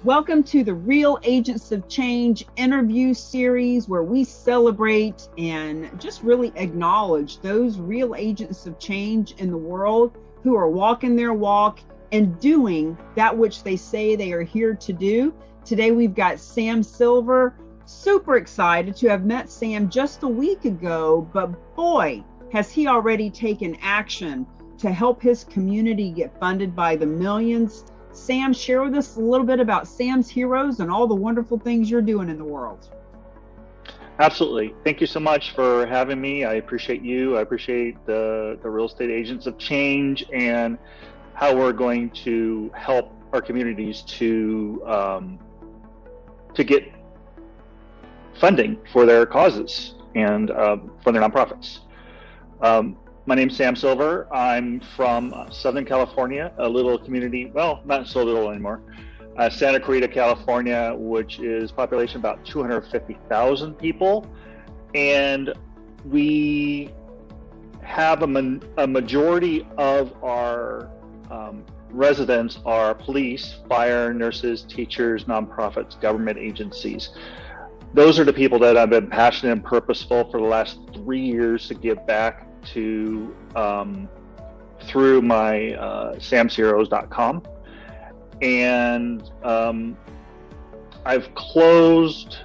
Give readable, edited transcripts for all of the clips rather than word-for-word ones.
Welcome to the Real Agents of Change interview series, where we celebrate and just really acknowledge those real agents of change in the world who are walking their walk and doing that which they say they are here to do. Today we've got Sam Silver. Super excited to have met Sam just a week ago, but boy, has he already taken action to help his community get funded by the millions. Sam, share with us a little bit about Sam's Heroes and all the wonderful things you're doing in the world. Absolutely. Thank you so much for having me. I appreciate you. I appreciate the Real Estate Agents of Change and how we're going to help our communities to get funding for their causes and for their nonprofits. My name's Sam Silver. I'm from Southern California, a little community, well, not so little anymore, Santa Clarita, California, which is population about 250,000 people. And we have a majority of our residents are police, fire, nurses, teachers, nonprofits, government agencies. Those are the people that I've been passionate and purposeful for the last 3 years to give back to through my samsheroes.com. And I've closed,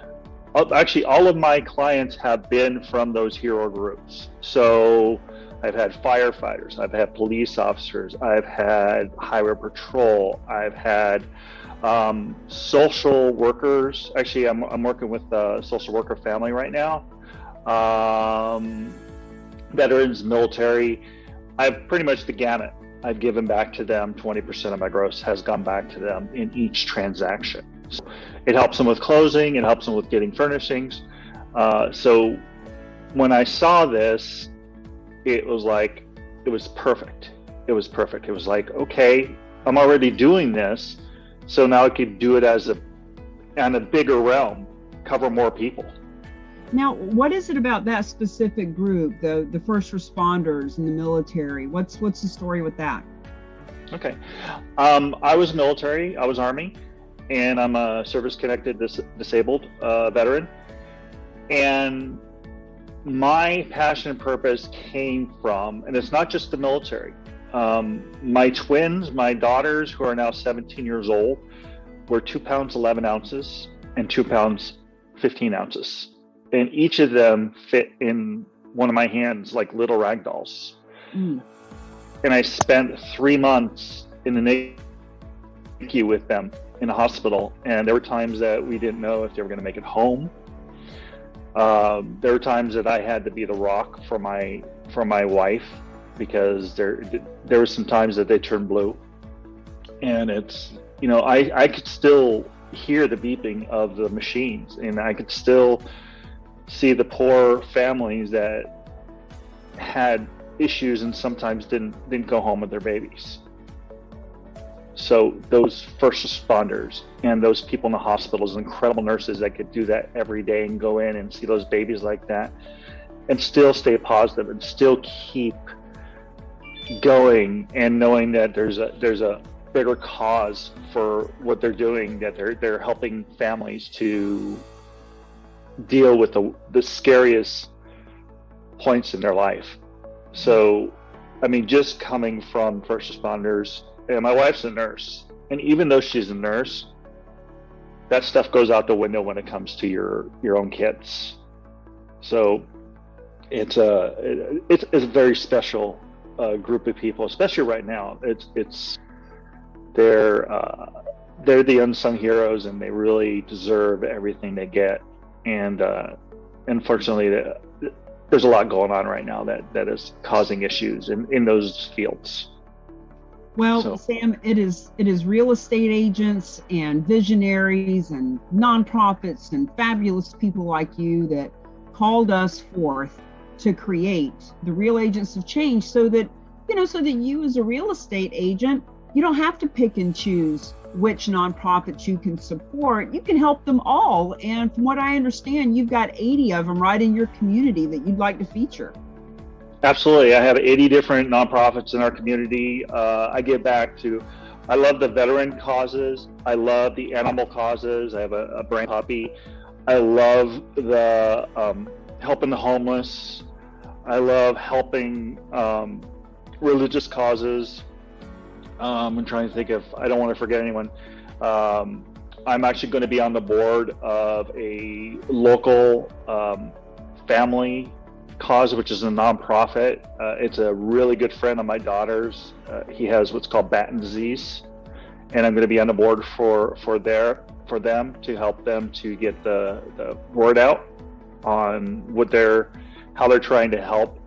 actually all of my clients have been from those hero groups. So I've had firefighters, I've had police officers, I've had highway patrol, I've had social workers. Actually, I'm working with a social worker family right now. Veterans, military. I've pretty much the gamut. I've given back to them. 20% of my gross has gone back to them in each transaction. So it helps them with closing, it helps them with getting furnishings. So when I saw this, it was like, it was perfect. It was perfect. It was like, okay, I'm already doing this, so now I could do it on a bigger realm, cover more people. Now, what is it about that specific group, the first responders and the military? What's the story with that? Okay. I was military, I was Army, and I'm a service-connected disabled veteran. And my passion and purpose came from, and it's not just the military, my twins, my daughters, who are now 17 years old, were 2 pounds 11 ounces and 2 pounds 15 ounces. And each of them fit in one of my hands like little rag dolls. And I spent 3 months in the NICU with them in the hospital. And there were times that we didn't know if they were going to make it home. There were times that I had to be the rock for my wife, because there were some times that they turned blue. And it's, I could still hear the beeping of the machines, and I could still see the poor families that had issues and sometimes didn't go home with their babies. So those first responders and those people in the hospitals, incredible nurses that could do that every day and go in and see those babies like that and still stay positive and still keep going, and knowing that there's a bigger cause for what they're doing, that they're helping families to deal with the scariest points in their life. So, I mean, just coming from first responders, and my wife's a nurse, and even though she's a nurse, that stuff goes out the window when it comes to your own kids. So it's a very special group of people, especially right now. They're the unsung heroes, and they really deserve everything they get. And unfortunately, there's a lot going on right now that is causing issues in those fields. Well, so, Sam, it is real estate agents and visionaries and nonprofits and fabulous people like you that called us forth to create the Real Agents of Change, so that you as a real estate agent, you don't have to pick and choose which nonprofits you can support. You can help them all. And from what I understand, you've got 80 of them right in your community that you'd like to feature. Absolutely. I have 80 different nonprofits in our community. I give back to I love the veteran causes. I love the animal causes. I have a brand puppy. I love the helping the homeless. I love helping religious causes. I'm trying to think if I don't want to forget anyone. I'm actually going to be on the board of a local family cause, which is a nonprofit. It's a really good friend of my daughter's. He has what's called Batten disease, and I'm going to be on the board for them to help them to get the word out on how they're trying to help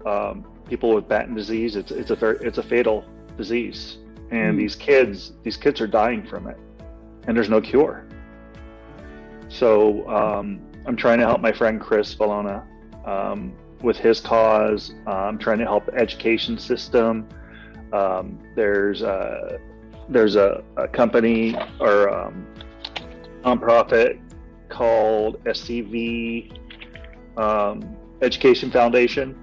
people with Batten disease. It's a fatal disease, and these kids are dying from it, and there's no cure. So I'm trying to help my friend Chris Valona with his cause. I'm trying to help the education system. There's a company or nonprofit called SCV Education Foundation,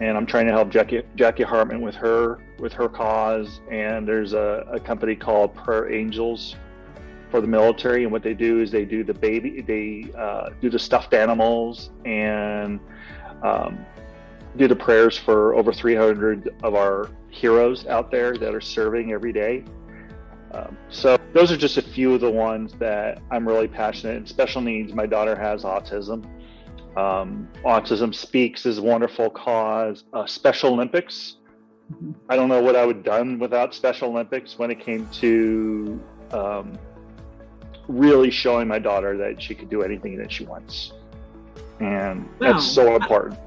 and I'm trying to help Jackie Hartman with her cause. And there's a company called Prayer Angels for the military, and what they do is they do the stuffed animals and do the prayers for over 300 of our heroes out there that are serving every day. So those are just a few of the ones that I'm really passionate in. Special needs, my daughter has autism. Autism Speaks is a wonderful cause. Special Olympics, I don't know what I would have done without Special Olympics when it came to really showing my daughter that she could do anything that she wants. And that's so important.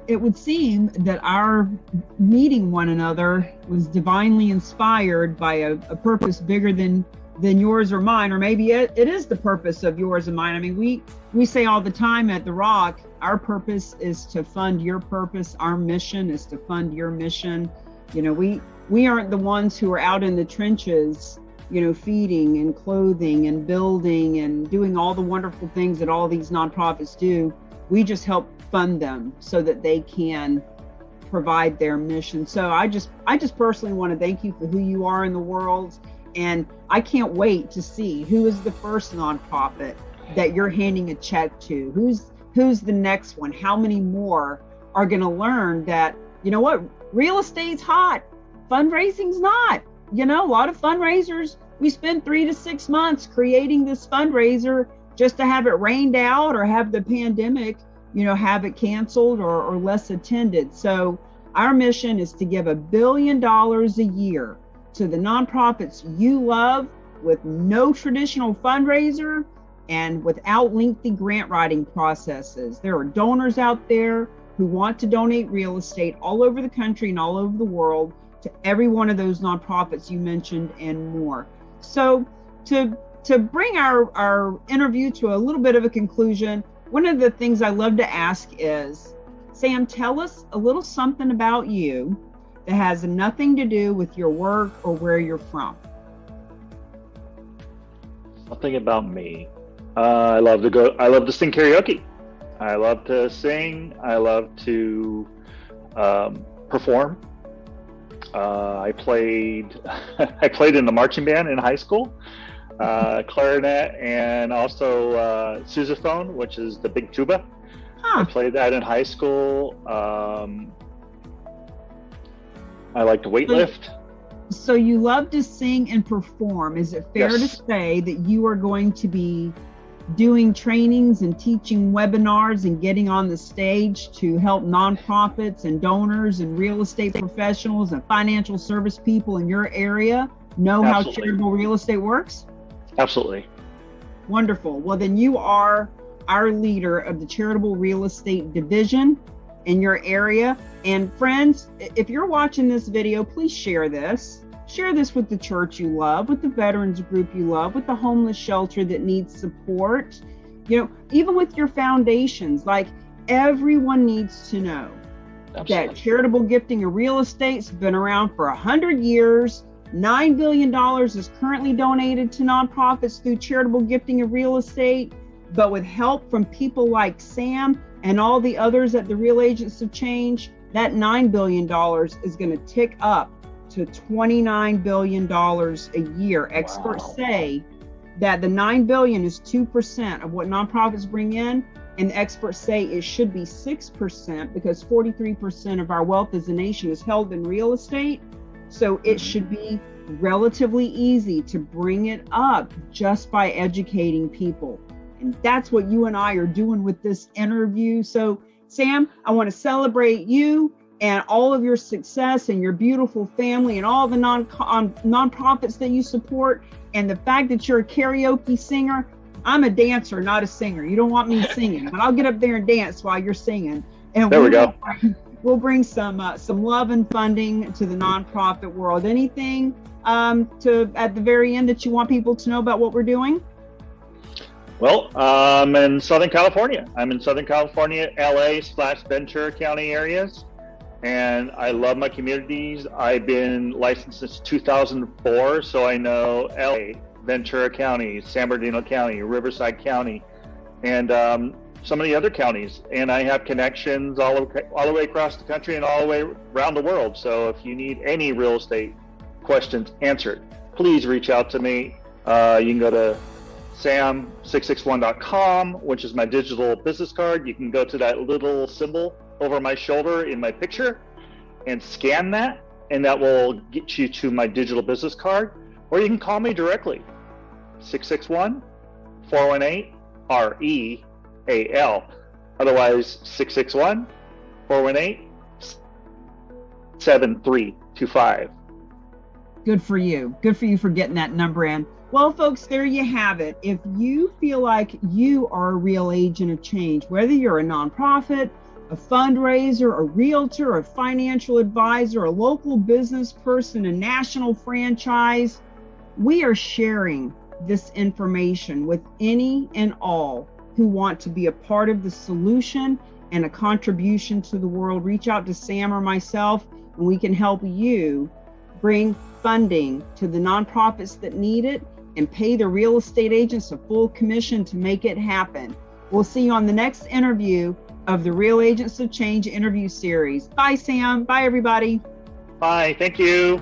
It would seem that our meeting one another was divinely inspired by a purpose bigger than yours or mine, or maybe it is the purpose of yours and mine. I mean, we say all the time at The Rock, our purpose is to fund your purpose. Our mission is to fund your mission. You know, we aren't the ones who are out in the trenches, you know, feeding and clothing and building and doing all the wonderful things that all these nonprofits do. We just help fund them so that they can provide their mission. So I just personally want to thank you for who you are in the world. And I can't wait to see who is the first nonprofit that you're handing a check to. Who's the next one? How many more are going to learn that, you know what, real estate's hot, fundraising's not. You know, a lot of fundraisers, we spend 3 to 6 months creating this fundraiser just to have it rained out or have the pandemic, you know, have it canceled or less attended. So our mission is to give $1 billion a year to the nonprofits you love with no traditional fundraiser and without lengthy grant writing processes. There are donors out there who want to donate real estate all over the country and all over the world to every one of those nonprofits you mentioned and more. So to bring our interview to a little bit of a conclusion, one of the things I love to ask is, Sam, tell us a little something about you that has nothing to do with your work or where you're from. Something about me. I love to sing karaoke. I love to sing. I love to perform. I played in the marching band in high school, clarinet, and also sousaphone, which is the big tuba. I played that in high school. I like to weightlift. So you love to sing and perform. Is it fair to say that you are going to be doing trainings and teaching webinars and getting on the stage to help nonprofits and donors and real estate professionals and financial service people in your area know how charitable real estate works? Absolutely. Wonderful. Well, then you are our leader of the Charitable Real Estate Division in your area. And friends, if you're watching this video, please share this. Share this with the church you love, with the veterans group you love, with the homeless shelter that needs support. You know, even with your foundations, like everyone needs to know that charitable gifting of real estate's been around for 100 years. $9 billion is currently donated to nonprofits through charitable gifting of real estate. But with help from people like Sam and all the others at the Real Agents of Change, that $9 billion is going to tick up to $29 billion a year. Experts say that the $9 billion is 2% of what nonprofits bring in, and experts say it should be 6% because 43% of our wealth as a nation is held in real estate. So it should be relatively easy to bring it up just by educating people. And that's what you and I are doing with this interview. So Sam, I want to celebrate you and all of your success and your beautiful family and all the nonprofits that you support, and the fact that you're a karaoke singer. I'm a dancer, not a singer. You don't want me singing, but I'll get up there and dance while you're singing. And there we go. We'll bring some love and funding to the nonprofit world. Anything at the very end that you want people to know about what we're doing? Well, I'm in Southern California. LA/Ventura County areas. And I love my communities. I've been licensed since 2004, so I know LA, Ventura County, San Bernardino County, Riverside County, and some of the other counties. And I have connections all the way across the country and all the way around the world. So if you need any real estate questions answered, please reach out to me. You can go to sam661.com, which is my digital business card. You can go to that little symbol over my shoulder in my picture and scan that, and that will get you to my digital business card. Or you can call me directly, 661-418-REAL. Otherwise, 661-418-7325. Good for you. Good for you for getting that number in. Well, folks, there you have it. If you feel like you are a real agent of change, whether you're a nonprofit, a fundraiser, a realtor, a financial advisor, a local business person, a national franchise, we are sharing this information with any and all who want to be a part of the solution and a contribution to the world. Reach out to Sam or myself, and we can help you bring funding to the nonprofits that need it and pay the real estate agents a full commission to make it happen. We'll see you on the next interview of the Real Agents of Change interview series. Bye, Sam. Bye, everybody. Bye. Thank you.